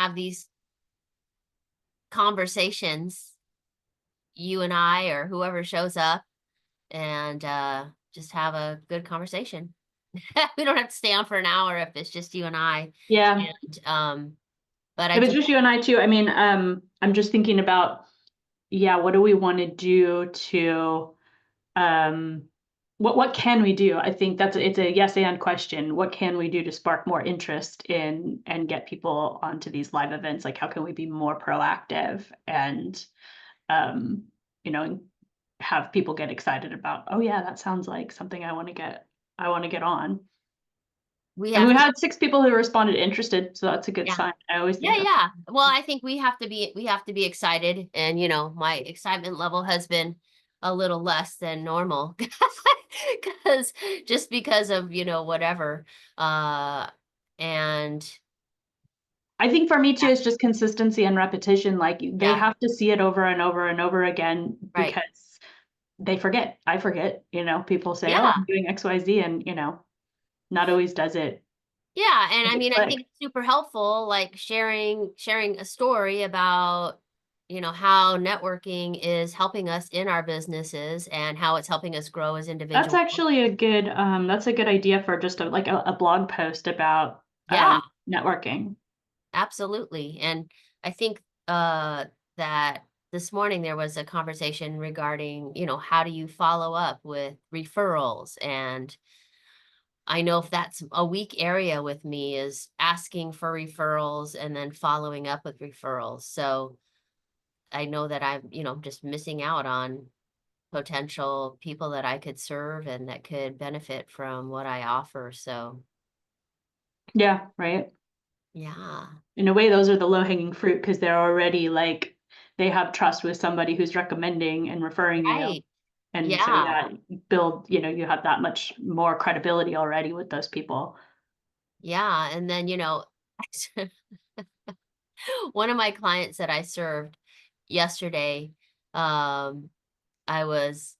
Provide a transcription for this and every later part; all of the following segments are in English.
have these conversations, you and I or whoever shows up, and just have a good conversation. We don't have to stay on for an hour if it's just you and I. Yeah. And but I If it's do, just you and I too, I mean, I'm just thinking about, yeah, what do we want to do to, um, what can we do? I think it's a yes and question. What can we do to spark more interest in and get people onto these live events? Like, how can we be more proactive and, um, you know, have people get excited about, oh yeah, that sounds like something I want to get on. we And we have to, had 6 people who responded interested, so that's a good yeah. sign. I always Yeah, think that's yeah. Well, I think we have to be excited, and my excitement level has been a little less than normal because just because of, whatever. Uh and I think for me too, yeah, it's just consistency and repetition. Like they yeah, have to see it over and over and over again right. because they forget. I forget, people say, oh, Yeah. I'm doing XYZ and, not always does it. Yeah, and I Does it mean, I think click? it's super helpful, like sharing a story about, how networking is helping us in our businesses and how it's helping us grow as That's individuals. actually that's a good idea for just a blog post about Yeah, networking. absolutely. And I think that this morning there was a conversation regarding, how do you follow up with referrals? And I know if that's a weak area with me is asking for referrals and then following up with referrals. So I know that I'm, just missing out on potential people that I could serve and that could benefit from what I offer. So, Yeah, right. yeah. In a way, those are the low-hanging fruit because they're already like they have trust with somebody who's recommending and referring you. Right. And so Yeah. yeah, you have that much more credibility already with those people. Yeah. And then, one of my clients that I served yesterday, um, I was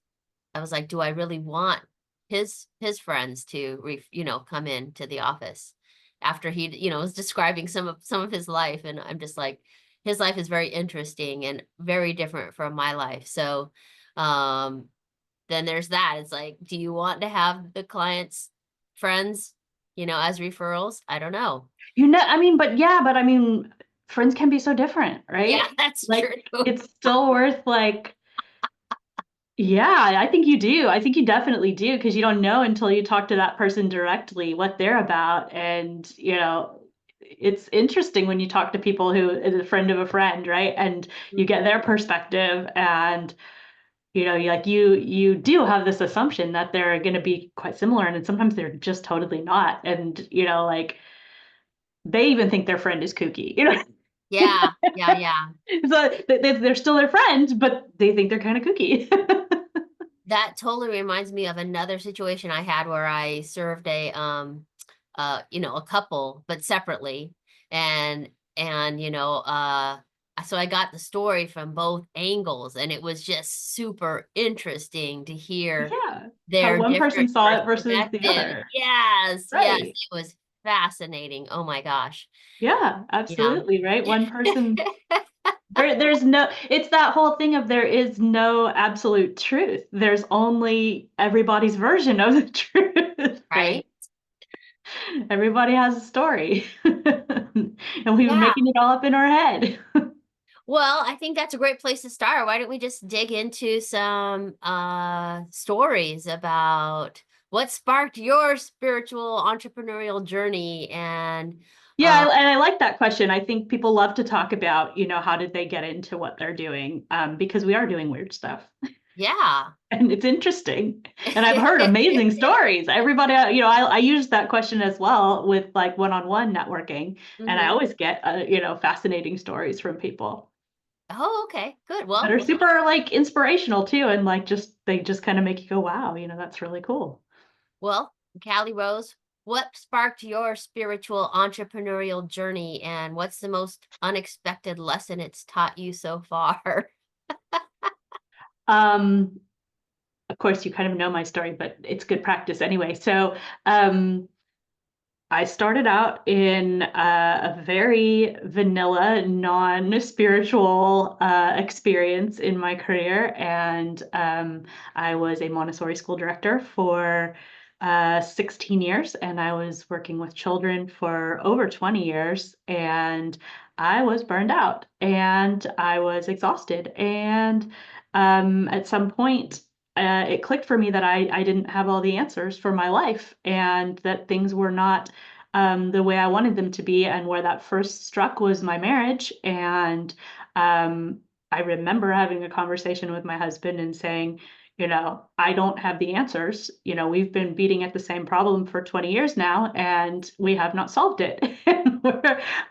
I was like, do I really want his friends to come in to the office after he, was describing some of his life, and I'm just like, his life is very interesting and very different from my life. So, um, then there's that. It's like, do you want to have the client's friends, as referrals? I don't know. I mean, but yeah, but I mean, friends can be so different, Yeah, right? that's true. Like it's still worth like, yeah, I think you do. I think you definitely do because you don't know until you talk to that person directly what they're about. And, it's interesting when you talk to people who is a friend of a friend, right? And you get their perspective and you do have this assumption that they're going to be quite similar and sometimes they're just totally not. And, like they even think their friend is kooky. Yeah, yeah, yeah. So they're still their friends, but they think they're kind of kooky. That totally reminds me of another situation I had where I served a couple, but separately. And so I got the story from both angles, and it was just super interesting to hear Yeah. How their one person different saw it versus the perspectives. other. Yes, yes, Right. it was fascinating. Oh my gosh. Yeah, Yeah. absolutely. Right. One person there's no, it's that whole thing of there is no absolute truth. There's only everybody's version of the truth, right? Right. Everybody has a story. And we've been Yeah. making it all up in our head. Well, I think that's a great place to start. Why don't we just dig into some stories about what sparked your spiritual entrepreneurial journey and Yeah, and I like that question. I think people love to talk about, how did they get into what they're doing? Because we are doing weird stuff. yeah. And it's interesting. And I've heard amazing stories. Everybody, I use that question as well with like one-on-one networking. And I Hmm. always get, fascinating stories from people Oh, okay. Good. that Well, are super like inspirational too. And like they just kind of make you go, wow, that's really cool. well, Callie Rose, what sparked your spiritual entrepreneurial journey and what's the most unexpected lesson it's taught you so far? Um, of course, you kind of know my story, but it's good practice anyway. So, um, I started out in a very vanilla, non-spiritual experience in my career, and I was a Montessori school director for 16 years, and I was working with children for over 20 years, and I was burned out, and I was exhausted, and at some point, it clicked for me that I didn't have all the answers for my life and that things were not the way I wanted them to be. And where that first struck was my marriage. And um, I remember having a conversation with my husband and saying, I don't have the answers. We've been beating at the same problem for 20 years now, and we have not solved it. And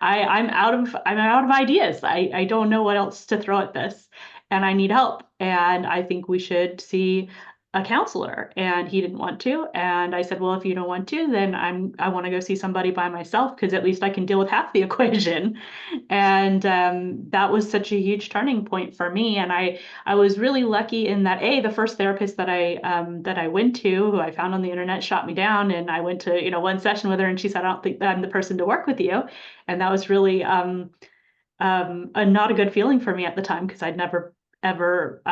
I'm out of ideas. I don't know what else to throw at this, and I need help. And I think we should see a counselor. And he didn't want to. And I said, well, if you don't want to, then I want to go see somebody by myself, because at least I can deal with half the equation. And that was such a huge turning point for me. And I was really lucky in that the first therapist that I went to, who I found on the internet, shot me down, and I went to one session with her, and she said, I don't think I'm the person to work with you. And that was really not a good feeling for me at the time, because I'd never ever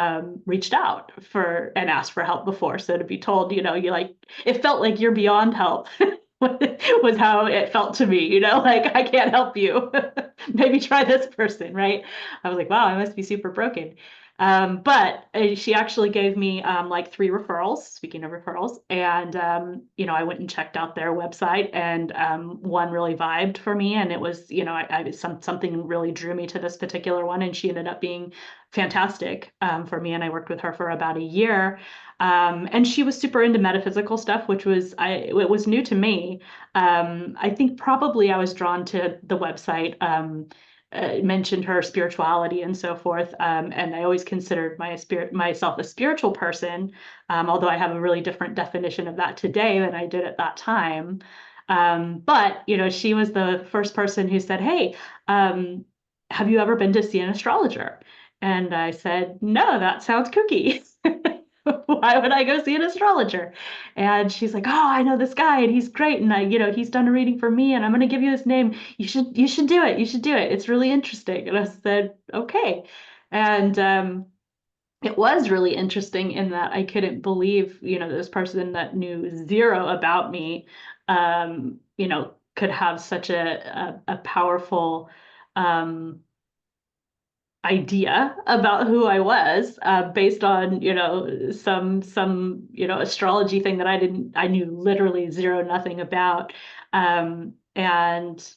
reached out for and asked for help before. So to be told, it felt like you're beyond help was how it felt to me, like I can't help you. Maybe try this person, right? I was like, wow, I must be super broken. But she actually gave me like 3 referrals, speaking of referrals. And, I went and checked out their website, and one really vibed for me. And it was, something really drew me to this particular one. And she ended up being fantastic for me. And I worked with her for about a year. And she was super into metaphysical stuff, which it was new to me. I think probably I was drawn to the website. Mentioned her spirituality and so forth. And I always considered myself a spiritual person, although I have a really different definition of that today than I did at that time. But she was the first person who said, "Hey, have you ever been to see an astrologer?" And I said, "No, that sounds kooky." Why would I go see an astrologer? And she's like, "Oh, I know this guy, and he's great, and he's done a reading for me, and I'm going to give you his name. You should do it. You should do it. It's really interesting." And I said, "Okay." And it was really interesting in that I couldn't believe, this person that knew zero about me, could have such a powerful idea about who I was, based on some astrology thing that I knew literally zero nothing about. And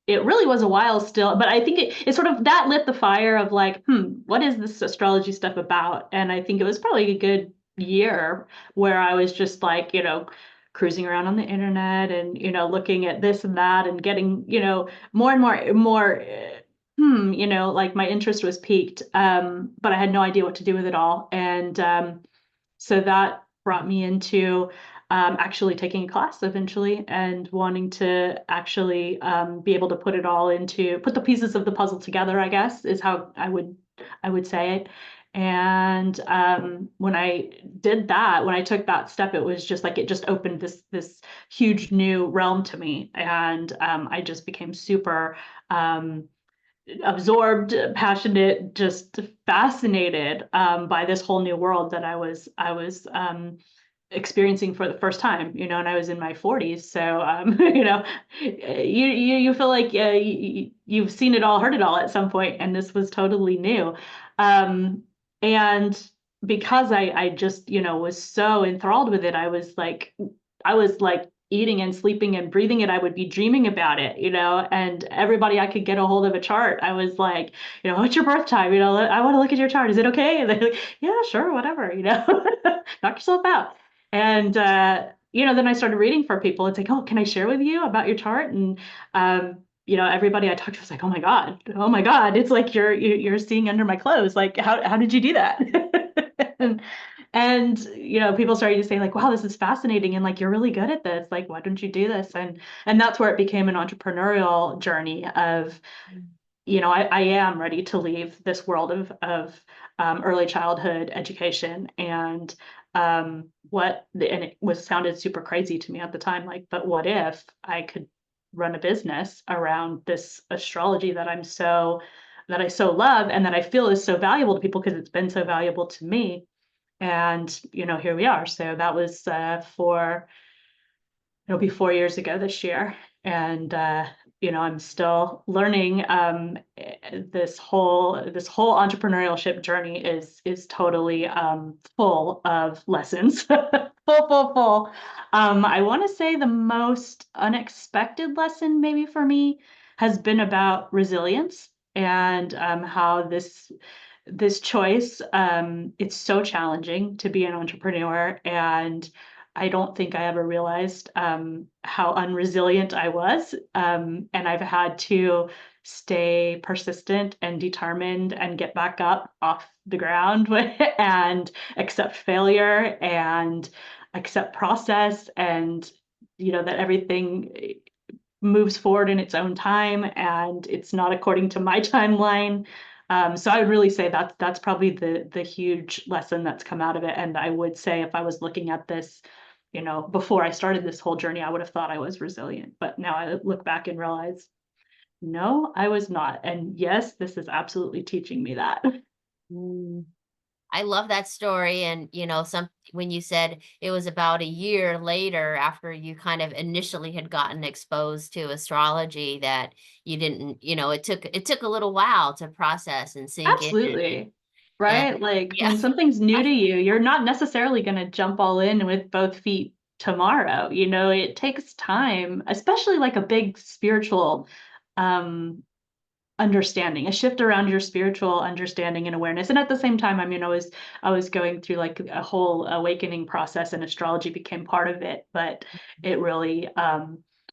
it really was a while still, but I think it sort of that lit the fire of like, what is this astrology stuff about? And I think it was probably a good year where I was just like, cruising around on the internet and looking at this and that and getting more and more like my interest was piqued, but I had no idea what to do with it all. And so that brought me into actually taking a class eventually, and wanting to actually be able to put the pieces of the puzzle together, I guess, is how I would say it. And when I did that, when I took that step, it was just like it just opened this huge new realm to me, and I just became super absorbed, passionate, just fascinated by this whole new world that I was experiencing for the first time, and I was in my 40s. So, you feel like you've seen it all, heard it all at some point, and this was totally new. Um, and because I just, was so enthralled with it, I was like eating and sleeping and breathing it. I would be dreaming about it, and everybody I could get a hold of a chart, I was like, what's your birth time? I want to look at your chart. Is it okay? And they're like, yeah, sure, whatever, knock yourself out. And, then I started reading for people. It's like, oh, can I share with you about your chart? And, everybody I talked to was like, oh my God, it's like you're seeing under my clothes. Like, how did you do that? and, and people started to say like, wow, this is fascinating, and like you're really good at this. Like, why don't you do this? And that's where it became an entrepreneurial journey of, I am ready to leave this world of early childhood education, and and it was sounded super crazy to me at the time, like, but what if I could run a business around this astrology that I so love and that I feel is so valuable to people because it's been so valuable to me. And here we are. So that was for it'll be 4 years ago this year, and I'm still learning. This whole entrepreneurship journey is totally full of lessons, full. I want to say the most unexpected lesson, maybe for me, has been about resilience and how this choice. It's so challenging to be an entrepreneur, and I don't think I ever realized how unresilient I was. And I've had to stay persistent and determined and get back up off the ground and accept failure and accept process, and that everything moves forward in its own time and it's not according to my timeline. So I would really say that's probably the huge lesson that's come out of it. And I would say if I was looking at this, before I started this whole journey, I would have thought I was resilient. But now I look back and realize, no, I was not. And yes, this is absolutely teaching me that. Mm. I love that story. And, when you said it was about a year later after you kind of initially had gotten exposed to astrology that you didn't, it took a little while to process and sink in. Absolutely. And Right? Like yeah. when something's new to you, you're not necessarily going to jump all in with both feet tomorrow. It takes time, especially like a big spiritual um understanding, a shift around your spiritual understanding and awareness. And at the same time, I was going through like a whole awakening process, and astrology became part of it, but it really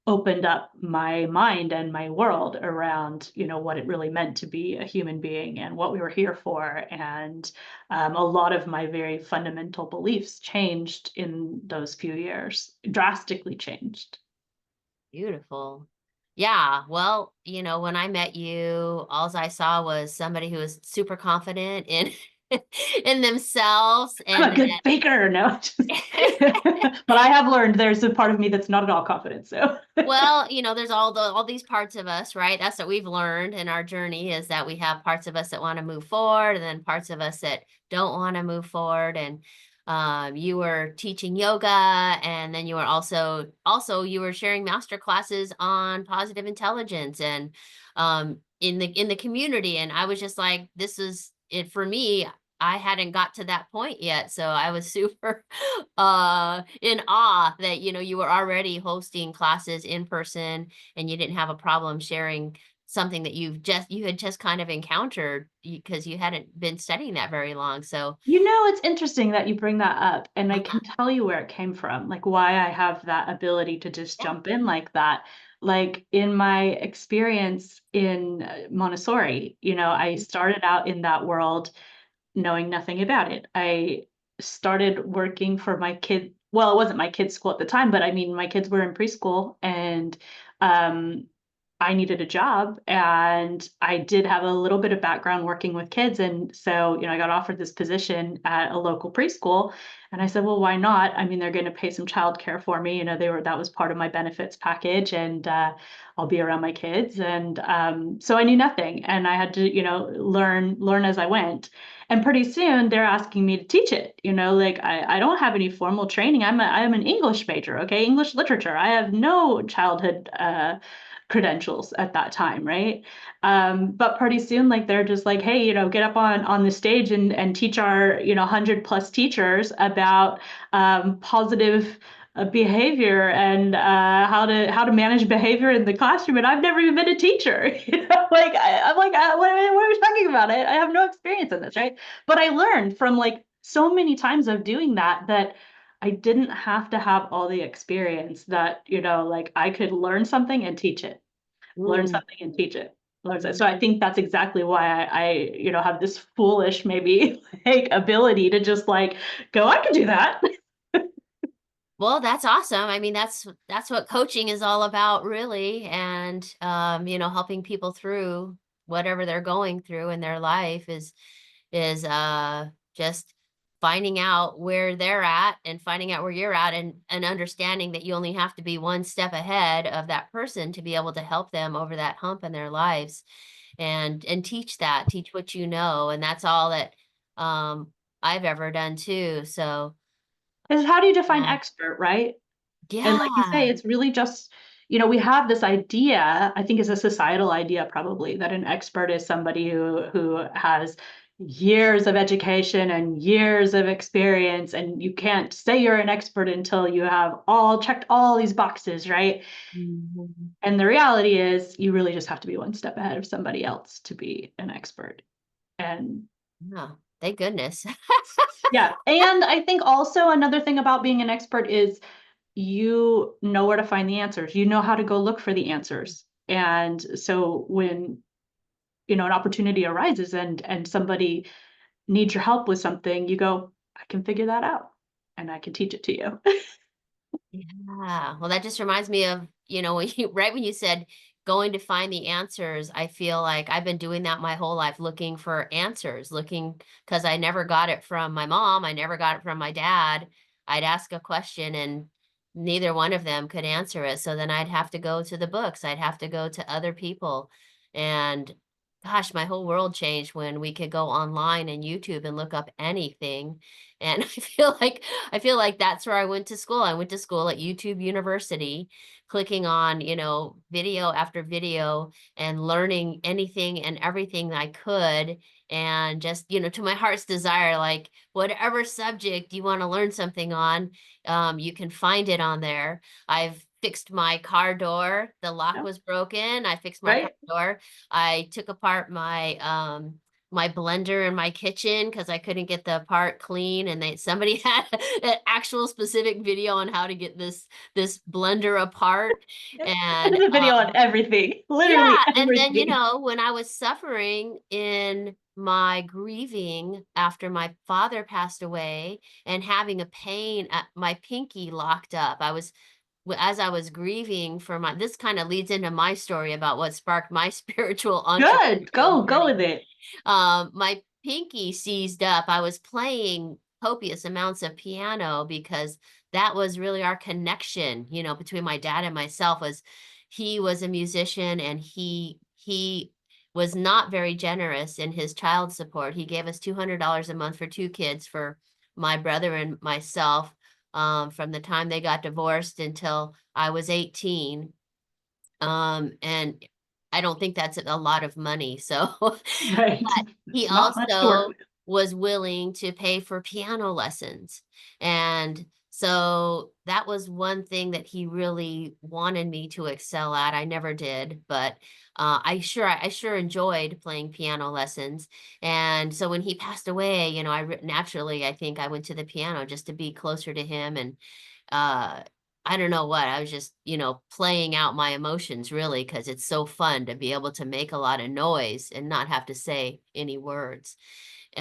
opened up my mind and my world around what it really meant to be a human being and what we were here for. And a lot of my very fundamental beliefs changed in those few years, drastically changed. Beautiful. Yeah. Well, when I met you, all I saw was somebody who was super confident in in themselves. I'm And a good faker. No, but I have learned there's a part of me that's not at all confident. So well, there's all these parts of us, right? That's what we've learned in our journey, is that we have parts of us that want to move forward and then parts of us that don't want to move forward. And you were teaching yoga, and then you were also you were sharing master classes on positive intelligence and in the community. And I was just like, this is it for me. I hadn't got to that point yet. So I was super in awe that, you were already hosting classes in person and you didn't have a problem sharing something that you had just kind of encountered because you hadn't been studying that very long. So, it's interesting that you bring that up, and I can tell you where it came from, like why I have that ability to just yeah. jump in like that. Like in my experience in Montessori, I started out in that world knowing nothing about it. I started working for my kid. Well, it wasn't my kid's school at the time, but I mean, my kids were in preschool, and um, I needed a job, and I did have a little bit of background working with kids. And so, I got offered this position at a local preschool. And I said, well, why not? I mean, they're going to pay some childcare for me. That was part of my benefits package, and I'll be around my kids. And so I knew nothing, and I had to, learn as I went. And pretty soon they're asking me to teach it. Like I don't have any formal training. I'm an English major, okay, English literature. I have no childhood credentials at that time, right? But pretty soon, like they're just like, hey, get up on the stage and teach our 100+ teachers about positive behavior and how to manage behavior in the classroom. And I've never even been a teacher. Like I'm like, what are we talking about? I have no experience in this, right? But I learned from like so many times of doing that I didn't have to have all the experience, that like I could learn something and teach it, learn Mm. something and teach it. So I think that's exactly why I have this foolish maybe like ability to just like go, I can do that. Well, that's awesome. I mean, that's what coaching is all about, really. And helping people through whatever they're going through in their life is just finding out where they're at and finding out where you're at, and understanding that you only have to be one step ahead of that person to be able to help them over that hump in their lives, and teach what you know, and that's all that um I've ever done too. So Is how do you define yeah. expert, right? And like you say, Yeah. it's really just, we have this idea, I think it's a societal idea probably, that an expert is somebody who has years of education and years of experience, and you can't say you're an expert until you have all checked all these boxes, right? Mhm. And the reality is you really just have to be one step ahead of somebody else to be an expert. And Yeah, thank goodness. yeah, and I think also another thing about being an expert is you know where to find the answers. You know how to go look for the answers. And so when, an opportunity arises and somebody needs your help with something, you go, I can figure that out and I can teach it to you. Yeah. Well, that just reminds me of, when you right when you said going to find the answers, I feel like I've been doing that my whole life, looking for answers, looking because I never got it from my mom, I never got it from my dad. I'd ask a question and neither one of them could answer it. So then I'd have to go to the books, I'd have to go to other people. And gosh, my whole world changed when we could go online and YouTube and look up anything. And I feel like that's where I went to school. I went to school at YouTube University, clicking on, video after video and learning anything and everything that I could. And just, to my heart's desire, like whatever subject you want to learn something on, you can find it on there. I've fixed my car door. The lock Yeah, was broken. I fixed my car right? door. I took apart my blender in my kitchen because I couldn't get the part clean, and somebody had an actual specific video on how to get this blender apart. Yep. And There's a video on everything, literally yeah, and then, everything. when I was suffering in my grieving after my father passed away and having a pain at my pinky locked up, as I was grieving for this kind of leads into my story about what sparked my spiritual Good. entrepreneurial Go journey. with it. My pinky seized up. I was playing copious amounts of piano because that was really our connection, between my dad and myself. Was He was a musician, and he was not very generous in his child support. He gave us $200 a month for two kids, for my brother and myself, from the time they got divorced until I was 18. And I don't think that's a lot of money. So, but Right. he It's not much to work also with. was willing to pay for piano lessons. And so that was one thing that he really wanted me to excel at. I never did, but I sure enjoyed playing piano lessons. And so when he passed away, naturally I think I went to the piano just to be closer to him. And uh I don't know what, I was just, playing out my emotions really, because it's so fun to be able to make a lot of noise and not have to say any words.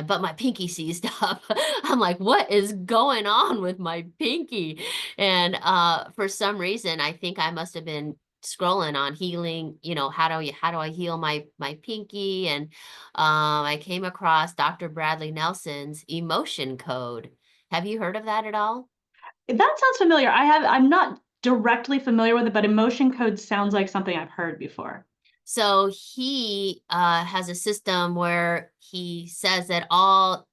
But my pinky seized up. I'm like, what is going on with my pinky? And for some reason, I think I must have been scrolling on healing, how do I heal my pinky? And I came across Dr. Bradley Nelson's emotion code. Have you heard of that at all? That sounds familiar. I'm not directly familiar with it, but emotion code sounds like something I've heard before. So he has a system where he says that all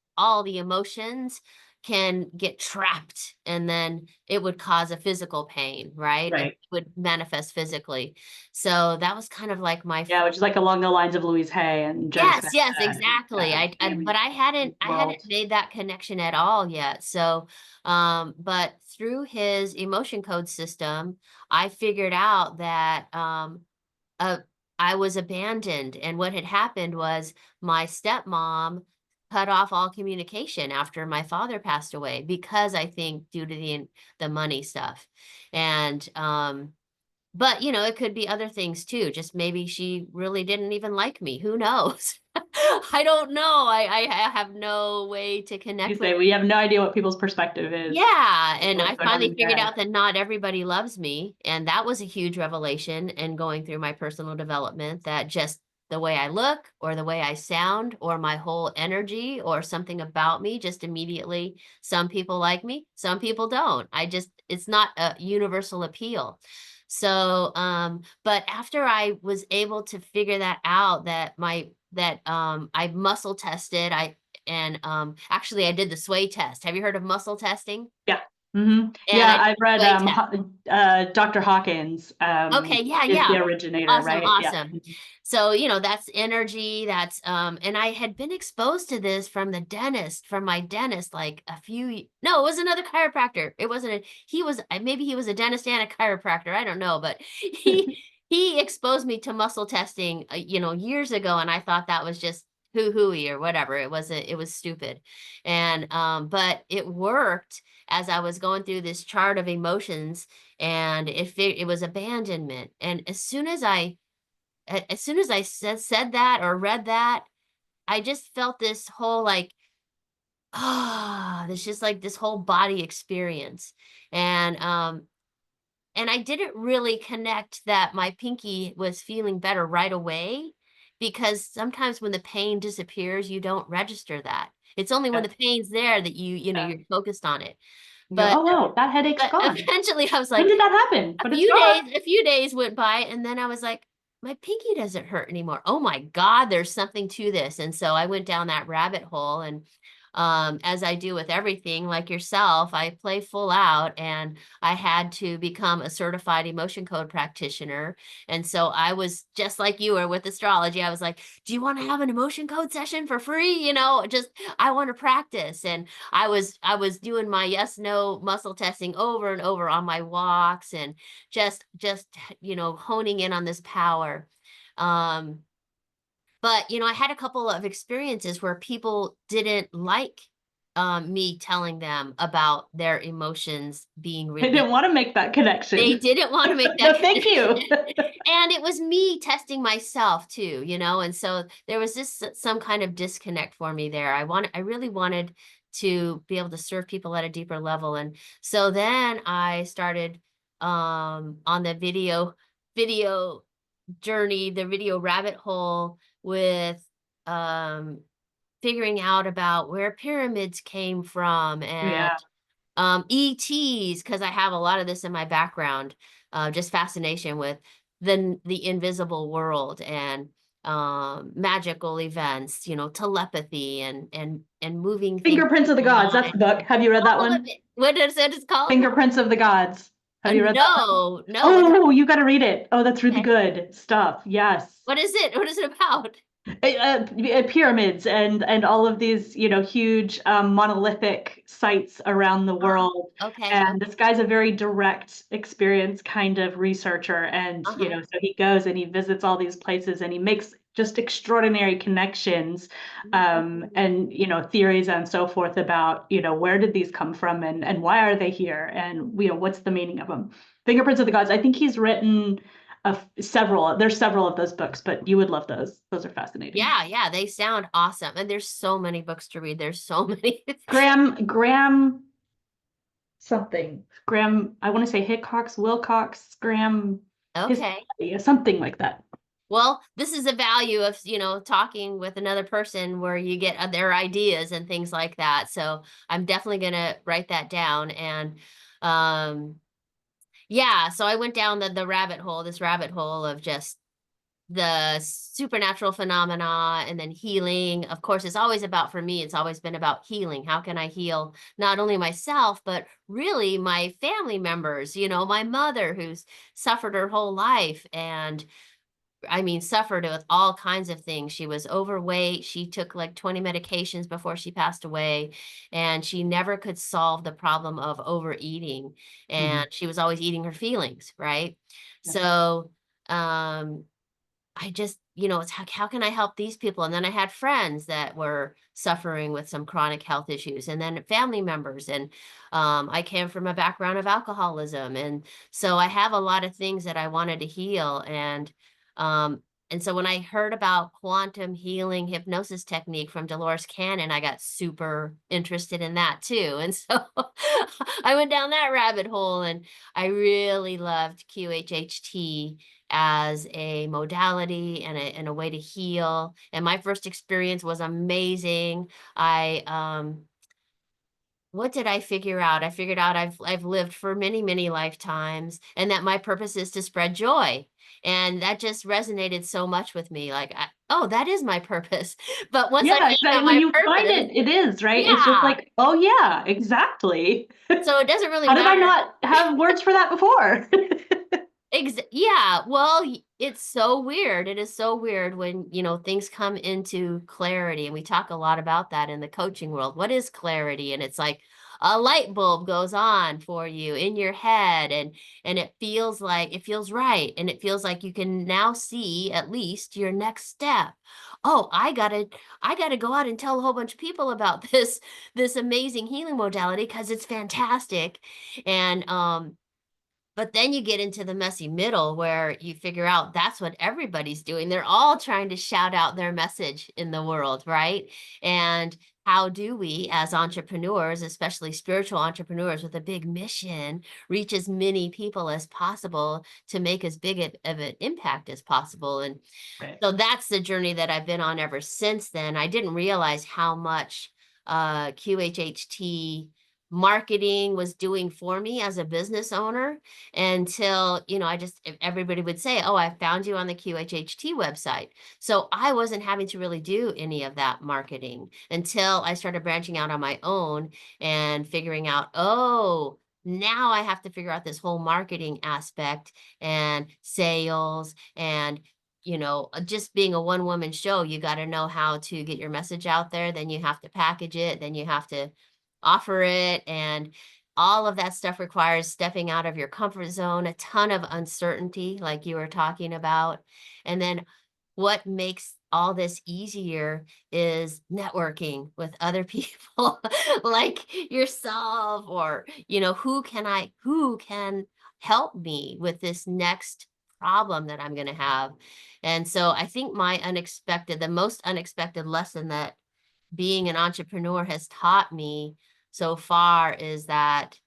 the emotions can get trapped, and then it would cause a physical pain, right? And Right. would manifest physically. So that was kind of like my Yeah, which is like along the lines of Louise Hay and Joe yes, Dispenza yes, and exactly. maybe But I hadn't world. made that connection at all yet. So, but through his emotion code system, I figured out that uh, I was abandoned. And what had happened was my stepmom cut off all communication after my father passed away, because I think due to the money stuff. And but it could be other things too. Just maybe she really didn't even like me. Who knows? I don't know. I have no way to You connect with. say we have no idea what people's perspective is, Yeah, and what's I going on finally in their figured head. out that not everybody loves me, and that was a huge revelation and going through my personal development, that just the way I look or the way I sound or my whole energy or something about me just immediately. Some people like me, some people don't. It's not a universal appeal. So, but after I was able to figure that out, I muscle tested, actually I did the sway test. Have you heard of muscle testing? Yeah. Hmm. And Yeah, I did I've the read sway test. Dr. Hawkins Okay, yeah, is the yeah. originator, Awesome, right? Yeah. awesome. So, that's energy, and I had been exposed to this from my dentist, like no, it was another chiropractor. It wasn't maybe he was a dentist and a chiropractor. I don't know, but he exposed me to muscle testing, years ago, and I thought that was just hoo-hooey or whatever. It was stupid. But it worked as I was going through this chart of emotions, and it was abandonment. And as soon as I said that or read that, I just felt this whole like, there's just like this whole body experience. And and I didn't really connect that my pinky was feeling better right away, because sometimes when the pain disappears, you don't register that. It's only when Yeah. the pain's there that Yeah. you're focused on it. You go, But oh, wow, that headache's gone. eventually I was When like, did that happen? But it's gone. a few days went by, and then I was like, my pinky doesn't hurt anymore. Oh my God, there's something to this. And so I went down that rabbit hole, and as I do with everything, like yourself, I play full out, and I had to become a certified emotion code practitioner. And so I was just like you were with astrology. I was like, do you want to have an emotion code session for free? Just I want to practice. And I was doing my yes no muscle testing over and over on my walks, and just honing in on this power. um but I had a couple of experiences where people didn't like me telling them about their emotions being I released. didn't want to make that They connection. didn't want to make that No, thank connection. you. And it was me testing myself too, and so there was just some kind of disconnect for me there. I really wanted to be able to serve people at a deeper level. And so then I started on the video journey, the video rabbit hole, with um figuring out about where pyramids came from, and Yeah. ETs, because I have a lot of this in my background, just fascination with the invisible world, and magical events, telepathy, and moving things Fingerprints through of the the Gods. That's mind. the book. Have you read that All of one? it. What is it? It's called? Fingerprints of the Gods. Have you read that one? No, no. Oh, you got to read it. Oh, that's really Okay. good stuff. Yes. What is it? What is it about? Pyramids and all of these, huge monolithic sites around the Oh, world. okay. And Okay. this guy's a very direct experience kind of researcher. And, Uh-huh. so he goes and he visits all these places and he makes just extraordinary connections, Mhm. and, theories and so forth about, where did these come from and why are they here? And, what's the meaning of them? Fingerprints of the Gods. I think he's written there's several of those books, but you would love those. Those are fascinating. Yeah, yeah, they sound awesome. And there's so many books to read. There's so many. Graham something. Graham, I want to say Hickox, Wilcox, Graham, his Okay. something like that. Well, this is a value of, talking with another person where you get their ideas and things like that. So I'm definitely going to write that down. And um, yeah, so I went down this rabbit hole of just the supernatural phenomena, and then healing. Of course, it's always about, for me, it's always been about healing. How can I heal not only myself, but really my family members, my mother, who's suffered her whole life, and I mean, suffered with all kinds of things. She was overweight. She took like 20 medications before she passed away, and she never could solve the problem of overeating. Mhm. And she was always eating her feelings, right? Yeah. So, um, I just, it's how can I help these people? And then I had friends that were suffering with some chronic health issues, and then family members. And I came from a background of alcoholism. And so I have a lot of things that I wanted to heal. Um, and so when I heard about quantum healing hypnosis technique from Dolores Cannon, I got super interested in that too. And so I went down that rabbit hole, and I really loved QHHT as a modality and a way to heal. And my first experience was amazing. I what did I figure out? I figured out I've lived for many, many lifetimes and that my purpose is to spread joy. And that just resonated so much with me. Like, oh, that is my purpose. But once I Yeah, found exactly. out When my you find purpose, it, it is, right? It's just yeah, like, oh yeah, exactly. so it doesn't really How did I matter. not have words for that before? Yeah, well, it's so weird. It is so weird when, things come into clarity. And we talk a lot about that in the coaching world. What is clarity? And it's like a light bulb goes on for you in your head and it feels right. And it feels like you can now see at least your next step. Oh, I gotta go out and tell a whole bunch of people about this amazing healing modality because it's fantastic. And but then you get into the messy middle where you figure out that's what everybody's doing. They're all trying to shout out their message in the world, right? And how do we, as entrepreneurs, especially spiritual entrepreneurs with a big mission, reach as many people as possible to make as big of an impact as possible? And Right. so that's the journey that I've been on ever since then. I didn't realize how much QHHT marketing was doing for me as a business owner until, everybody would say, "Oh, I found you on the QHHT website." So I wasn't having to really do any of that marketing until I started branching out on my own and figuring out, oh, now I have to figure out this whole marketing aspect and sales and just being a one woman show, you got to know how to get your message out there. Then you have to package it. Then you have to offer it. And all of that stuff requires stepping out of your comfort zone, a ton of uncertainty, like you were talking about. And then what makes all this easier is networking with other people like yourself or who can help me with this next problem that I'm going to have. And so I think the most unexpected lesson that being an entrepreneur has taught me so far is that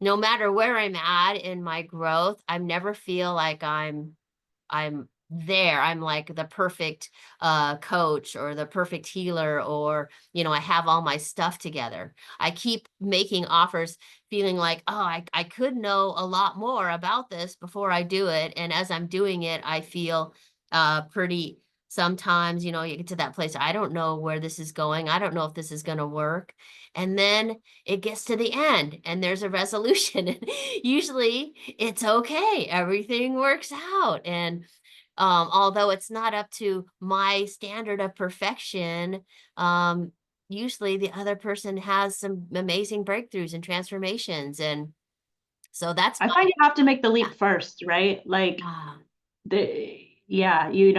no matter where I'm at in my growth, I never feel like I'm there. I'm like the perfect coach or the perfect healer, or, I have all my stuff together. I keep making offers, feeling like, oh, I could know a lot more about this before I do it. And as I'm doing it, I feel pretty sometimes, you get to that place. I don't know where this is going. I don't know if this is going to work. And then it gets to the end and there's a resolution. And usually it's okay. Everything works out. And although it's not up to my standard of perfection, um, usually the other person has some amazing breakthroughs and transformations. And so that's I my, find you have to make the yeah. leap first, right? Like Ah, yeah, you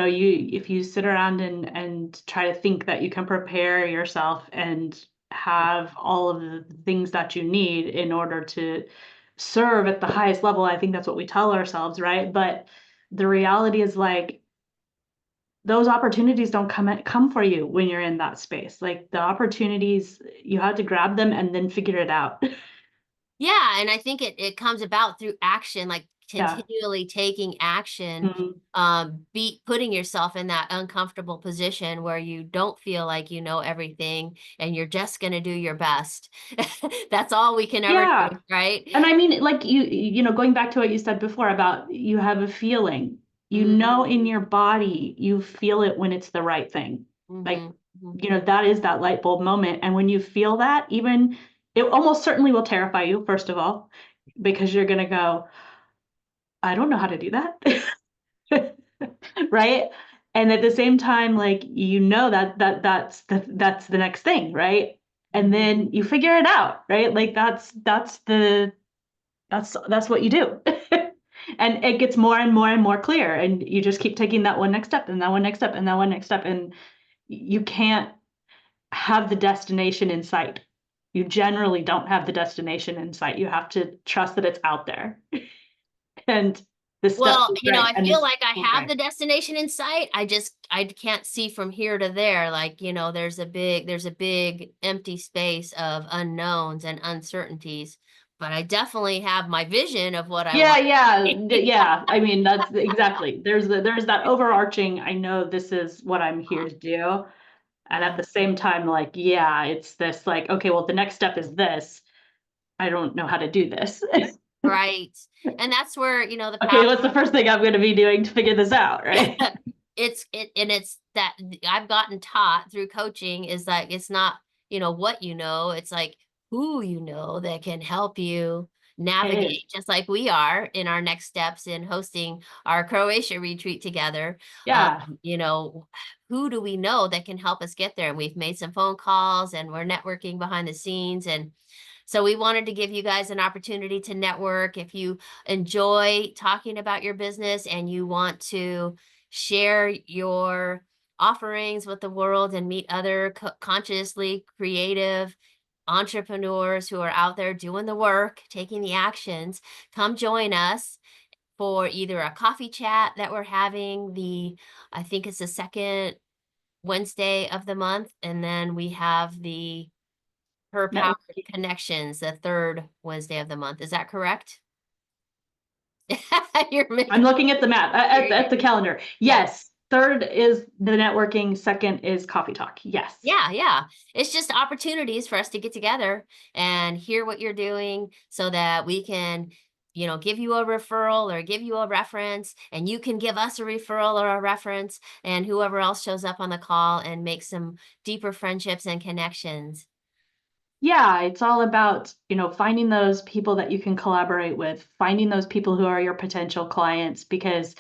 if you sit around and try to think that you can prepare yourself and have all of the things that you need in order to serve at the highest level, I think that's what we tell ourselves, right? But the reality is like those opportunities don't come for you when you're in that space. Like the opportunities, you have to grab them and then figure it out. yeah, and I think it comes about through action, like Yeah. continually taking action, Mhm. be putting yourself in that uncomfortable position where you don't feel like you know everything and you're just going to do your best. That's all we can ever Yeah. do, right? And I mean, like going back to what you said before about you have a feeling, in Mhm. your body, you feel it when it's the right thing. Like, Mhm. Mhm. that is that light bulb moment. And when you feel that, even it almost certainly will terrify you, first of all, because you're going to go, I don't know how to do that. Right? And at the same time, like, that's the next thing, right? And Mhm. then you figure it out, right? Like that's what you do. And it gets more and more and more clear and you just keep taking that one next step and that one next step and that one next step and you can't have the destination in sight. You generally don't have the destination in sight. You have to trust that it's out there and the steps Well, is right I and feel this like I is have right. the destination in sight. I can't see from here to there. Like, there's a big empty space of unknowns and uncertainties. but I definitely have my vision of what I Yeah, want. yeah, yeah. I mean, that's exactly. There's that overarching, I know this is what I'm here to do. And at Uh, the same time, like, yeah, it's this like, okay, well, the next step is this. I don't know how to do this. right. And that's where, the Okay, power. what's the first thing I'm going to be doing to figure this out, right? It's that I've gotten taught through coaching is that it's not, what it's like who that can help you It is. navigate, just like we are in our next steps in hosting our Croatia retreat together. Um, Yeah. you know, who do we know that can help us get there? And we've made some phone calls and we're networking behind the scenes. And so we wanted to give you guys an opportunity to network. If you enjoy talking about your business and you want to share your offerings with the world and meet other consciously creative entrepreneurs who are out there doing the work, taking the actions, come join us for either a coffee chat that we're having I think it's the second Wednesday of the month. And then we have the Her Power Networking. Connections, the third Wednesday of the month. Is that correct? You're I'm making looking at the map, at the calendar. yeah. Yes. Third is the networking. Second is coffee talk. Yes. Yeah, yeah. It's just opportunities for us to get together and hear what you're doing so that we can, give you a referral or give you a reference, and you can give us a referral or a reference, and whoever else shows up on the call and make some deeper friendships and connections. Yeah, it's all about, finding those people that you can collaborate with, finding those people who are your potential clients, because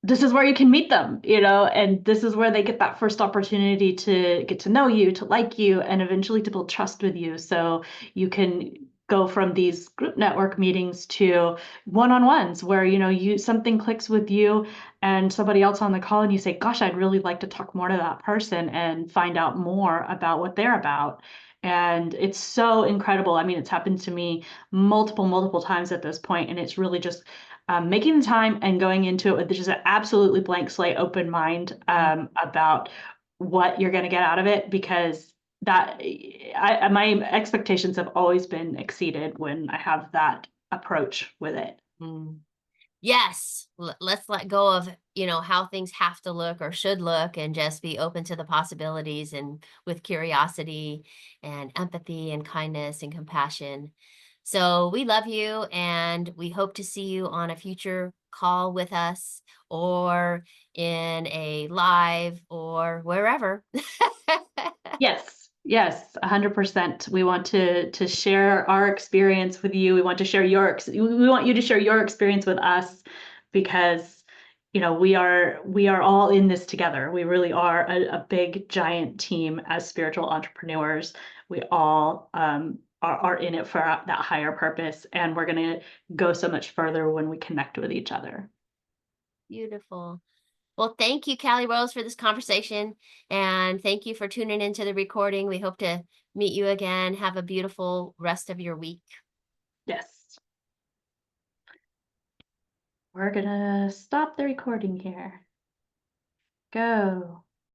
this is where you can meet them, and this is where they get that first opportunity to get to know you, to like you, and eventually to build trust with you. So you can go from these group network meetings to one-on-ones where, you something clicks with you and somebody else on the call and you say, gosh, I'd really like to talk more to that person and find out more about what they're about. And it's so incredible. I mean, it's happened to me multiple times at this point, and it's really just making the time and going into it with just an absolutely blank slate, open mind Mm, about what you're going to get out of it, because my expectations have always been exceeded when I have that approach with it. mm. Yes, let's let go of, how things have to look or should look and just be open to the possibilities and with curiosity and empathy and kindness and compassion. So we love you and we hope to see you on a future call with us or in a live or wherever. Yes, yes, 100%. We want to share our experience with you. We want to share we want you to share your experience with us, because we are all in this together. We really are a big giant team as spiritual entrepreneurs. We all are in it for that higher purpose, and we're going to go so much further when we connect with each other. Beautiful. Well, thank you, Callie Rose, for this conversation. And thank you for tuning into the recording. We hope to meet you again. Have a beautiful rest of your week. Yes. We're gonna stop the recording here. Go.